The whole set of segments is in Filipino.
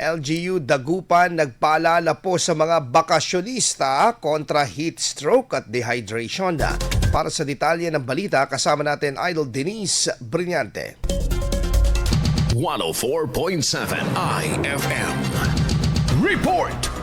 LGU Dagupan nagpaalala po sa mga bakasyonista kontra heat stroke at dehydration. Para sa detalye ng balita, kasama natin Idol Denise Brillante. 104.7 IFM Report.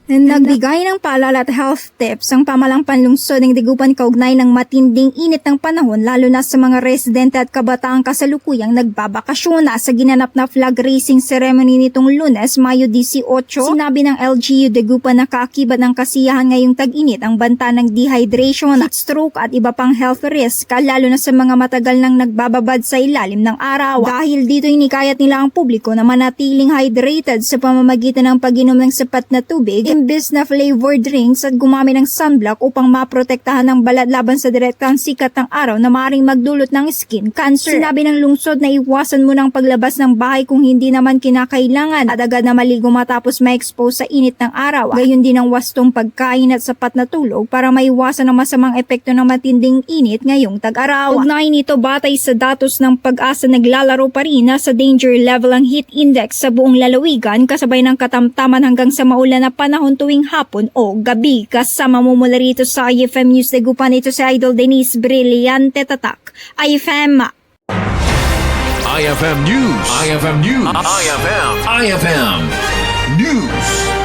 Nagbigay ng paalala at health tips ang pamalang panlungsod ng Dagupan kaugnay ng matinding init ng panahon lalo na sa mga residente at kabataang kasalukuyang nagbabakasyon sa ginanap na flag raising ceremony nitong Lunes, Mayo 18. Sinabi ng LGU Dagupan na kaakibat ng kasiyahan ngayong tag-init ang banta ng dehydration, heat stroke at iba pang health risk lalo na sa mga matagal nang nagbababad sa ilalim ng araw. Dahil dito hinikayat nila ang publiko na manatiling hydrated sa pamamagitan ng pag-inom ng sapat na tubig, imbes na flavored drinks at gumamit ng sunblock upang maprotektahan ng balat laban sa direktang sikat ng araw na maaaring magdulot ng skin cancer. Sinabi ng lungsod na iwasan mo ng paglabas ng bahay kung hindi naman kinakailangan at agad na maligo matapos ma-expose sa init ng araw. Gayon din ang wastong pagkain at sapat na tulog para maiwasan ang masamang epekto ng matinding init ngayong tag-araw. Ugnay nito batay sa datos ng Pag-asa naglalaro pa rin sa danger level ang heat index sa buong lalawigan kasabay ng katamtaman hanggang sa maulan na panahon tuwing hapon o gabi. Kasama mo mula rito sa IFM News Dagupan, ito si Idol Denise Brillante Tatak. IFM IFM News. IFM News. IFM News.